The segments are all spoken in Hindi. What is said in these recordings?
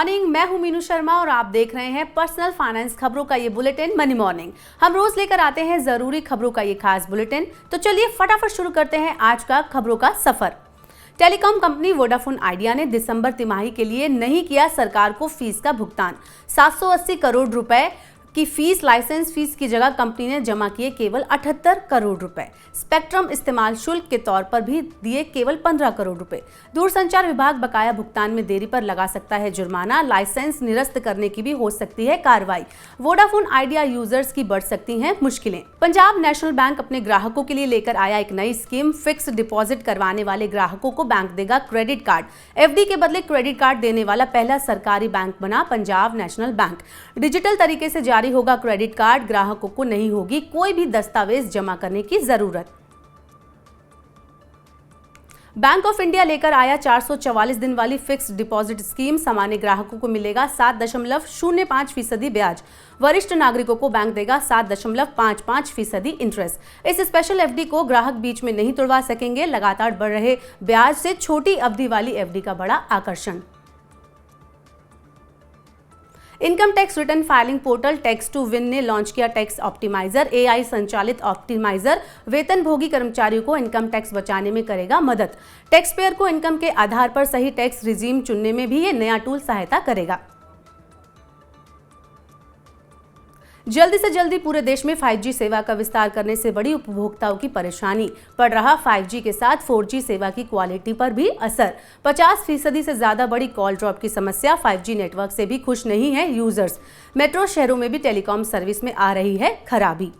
मॉर्निंग, मैं हूं मीनू शर्मा और आप देख रहे हैं पर्सनल फाइनेंस खबरों का ये बुलेटिन मनी मॉर्निंग। हम रोज लेकर आते हैं जरूरी खबरों का ये खास बुलेटिन। तो चलिए फटाफट शुरू करते हैं आज का खबरों का सफर। टेलीकॉम कंपनी वोडाफोन आइडिया ने दिसंबर तिमाही के लिए नहीं किया सरकार को फीस का भुगतान। 780 करोड़ रुपए की फीस, लाइसेंस फीस की जगह कंपनी ने जमा किए केवल 78 करोड़ रुपए। स्पेक्ट्रम इस्तेमाल शुल्क के तौर पर भी दिए केवल 15 करोड़ रुपए। दूरसंचार विभाग बकाया भुगतान में देरी पर लगा सकता है जुर्माना। लाइसेंस निरस्त करने की भी हो सकती है कार्रवाई। वोडाफोन आइडिया यूजर्स की बढ़ सकती हैं मुश्किलें। पंजाब नेशनल बैंक अपने ग्राहकों के लिए लेकर आया एक नई स्कीम। फिक्स डिपॉजिट करवाने वाले ग्राहकों को बैंक देगा क्रेडिट कार्ड। एफडी के बदले क्रेडिट कार्ड देने वाला पहला सरकारी बैंक बना पंजाब नेशनल बैंक। डिजिटल तरीके से जारी होगा क्रेडिट कार्ड। ग्राहकों को नहीं होगी कोई भी दस्तावेज जमा करने की जरूरत। बैंक ऑफ इंडिया लेकर आया 444 दिन वाली फिक्स्ड डिपॉजिट स्कीम। सामान्य ग्राहकों को मिलेगा 7.05% ब्याज। वरिष्ठ नागरिकों को बैंक देगा 7.55% इंटरेस्ट। इस स्पेशल एफडी को ग्राहक बीच में नहीं तुड़वा सकेंगे। लगातार बढ़ रहे ब्याज से छोटी अवधि वाली एफडी का बड़ा आकर्षण। Income tax return filing portal Tax2win ने लॉन्च किया टैक्स ऑप्टिमाइजर। एआई संचालित ऑप्टिमाइजर वेतनभोगी कर्मचारियों को इनकम टैक्स बचाने में करेगा मदद। टैक्स पेयर को इनकम के आधार पर सही टैक्स रिजीम चुनने में भी ये नया टूल सहायता करेगा। जल्दी से जल्दी पूरे देश में 5G सेवा का विस्तार करने से बड़ी उपभोक्ताओं की परेशानी। पड़ रहा 5G के साथ 4G सेवा की क्वालिटी पर भी असर। 50% से ज्यादा बड़ी कॉल ड्रॉप की समस्या। 5G नेटवर्क से भी खुश नहीं है यूजर्स। मेट्रो शहरों में भी टेलीकॉम सर्विस में आ रही है खराबी।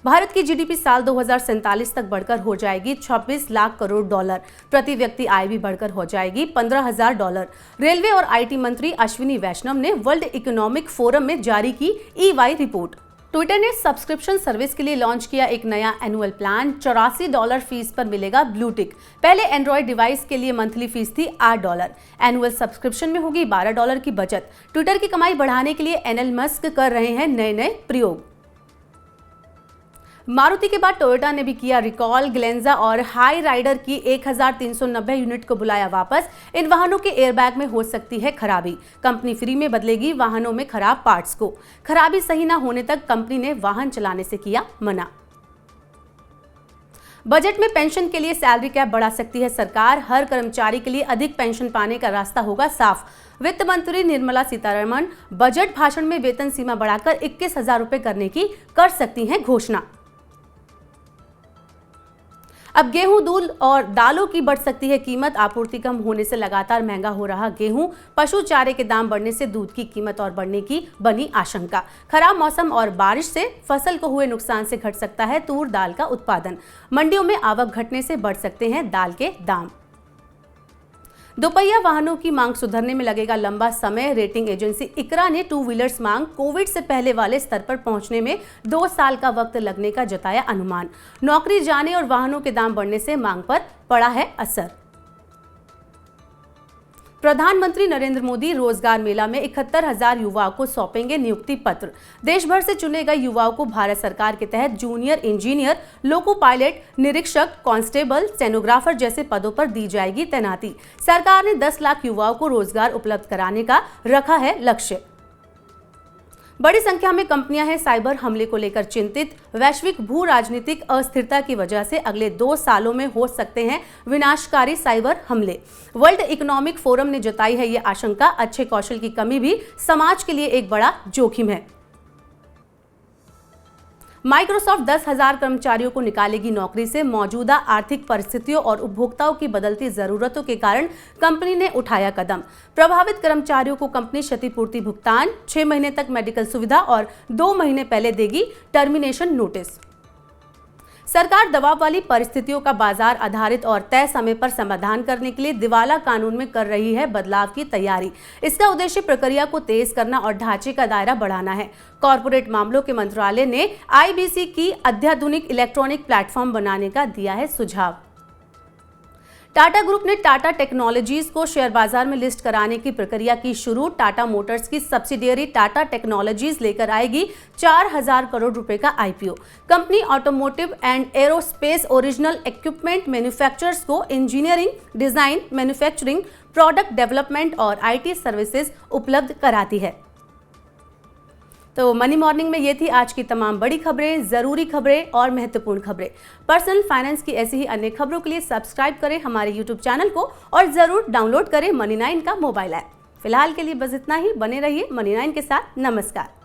भारत की जीडीपी साल 2047 तक बढ़कर हो जाएगी 26 लाख करोड़ डॉलर। प्रति व्यक्ति आय भी बढ़कर हो जाएगी 15,000 डॉलर। रेलवे और आईटी मंत्री अश्विनी वैष्णव ने वर्ल्ड इकोनॉमिक फोरम में जारी की EY रिपोर्ट। ट्विटर ने सब्सक्रिप्शन सर्विस के लिए लॉन्च किया एक नया एनुअल प्लान। $84 फीस पर मिलेगा ब्लू टिक। पहले एंड्रॉइड डिवाइस के लिए मंथली फीस थी $8। एनुअल सब्सक्रिप्शन में होगी $12 की बचत। ट्विटर की कमाई बढ़ाने के लिए एलन मस्क कर रहे हैं नए नए प्रयोग। मारुति के बाद टोयोटा ने भी किया रिकॉल। ग्लेंजा और हाई राइडर की 1390 यूनिट को बुलाया वापस। इन वाहनों के एयरबैग में हो सकती है खराबी। कंपनी फ्री में बदलेगी वाहनों में खराब पार्ट्स को। खराबी सही न होने तक कंपनी ने वाहन चलाने से किया मना। बजट में पेंशन के लिए सैलरी कैप बढ़ा सकती है सरकार। हर कर्मचारी के लिए अधिक पेंशन पाने का रास्ता होगा साफ। वित्त मंत्री निर्मला सीतारमण बजट भाषण में वेतन सीमा बढ़ाकर 21,000 रुपए करने की कर सकती हैं घोषणा। अब गेहूं, दूध और दालों की बढ़ सकती है कीमत। आपूर्ति कम होने से लगातार महंगा हो रहा गेहूं। पशु चारे के दाम बढ़ने से दूध की कीमत और बढ़ने की बनी आशंका। खराब मौसम और बारिश से फसल को हुए नुकसान से घट सकता है तूर दाल का उत्पादन। मंडियों में आवक घटने से बढ़ सकते हैं दाल के दाम। दोपहिया वाहनों की मांग सुधरने में लगेगा लंबा समय। रेटिंग एजेंसी इकरा ने टू व्हीलर्स मांग कोविड से पहले वाले स्तर पर पहुंचने में 2 साल का वक्त लगने का जताया अनुमान। नौकरी जाने और वाहनों के दाम बढ़ने से मांग पर पड़ा है असर। प्रधानमंत्री नरेंद्र मोदी रोजगार मेला में 71,000 युवाओं को सौंपेंगे नियुक्ति पत्र। देश भर से चुने गए युवाओं को भारत सरकार के तहत जूनियर इंजीनियर, लोको पायलट, निरीक्षक, कांस्टेबल, स्टेनोग्राफर जैसे पदों पर दी जाएगी तैनाती। सरकार ने 10 लाख युवाओं को रोजगार उपलब्ध कराने का रखा है लक्ष्य। बड़ी संख्या में कंपनियां हैं साइबर हमले को लेकर चिंतित। वैश्विक भू राजनीतिक अस्थिरता की वजह से अगले 2 सालों में हो सकते हैं विनाशकारी साइबर हमले। वर्ल्ड इकोनॉमिक फोरम ने जताई है ये आशंका। अच्छे कौशल की कमी भी समाज के लिए एक बड़ा जोखिम है। माइक्रोसॉफ्ट 10,000 कर्मचारियों को निकालेगी नौकरी से। मौजूदा आर्थिक परिस्थितियों और उपभोक्ताओं की बदलती जरूरतों के कारण कंपनी ने उठाया कदम। प्रभावित कर्मचारियों को कंपनी क्षतिपूर्ति भुगतान, 6 महीने तक मेडिकल सुविधा और 2 महीने पहले देगी टर्मिनेशन नोटिस। सरकार दबाव वाली परिस्थितियों का बाजार आधारित और तय समय पर समाधान करने के लिए दिवाला कानून में कर रही है बदलाव की तैयारी। इसका उद्देश्य प्रक्रिया को तेज करना और ढांचे का दायरा बढ़ाना है। कॉर्पोरेट मामलों के मंत्रालय ने IBC की अत्याधुनिक इलेक्ट्रॉनिक प्लेटफॉर्म बनाने का दिया है सुझाव। टाटा ग्रुप ने टाटा टेक्नोलॉजीज को शेयर बाजार में लिस्ट कराने की प्रक्रिया की शुरू। टाटा मोटर्स की सब्सिडियरी टाटा टेक्नोलॉजीज लेकर आएगी 4000 करोड़ रुपए का IPO. Company automotive and aerospace original equipment manufacturers को engineering, design, manufacturing, product development और आईटी सर्विसेज उपलब्ध कराती है। तो मनी मॉर्निंग में ये थी आज की तमाम बड़ी खबरें, जरूरी खबरें और महत्वपूर्ण खबरें। पर्सनल फाइनेंस की ऐसी ही अन्य खबरों के लिए सब्सक्राइब करें हमारे यूट्यूब चैनल को और जरूर डाउनलोड करें मनी9 का मोबाइल ऐप। फिलहाल के लिए बस इतना ही। बने रहिए मनी9 के साथ। नमस्कार।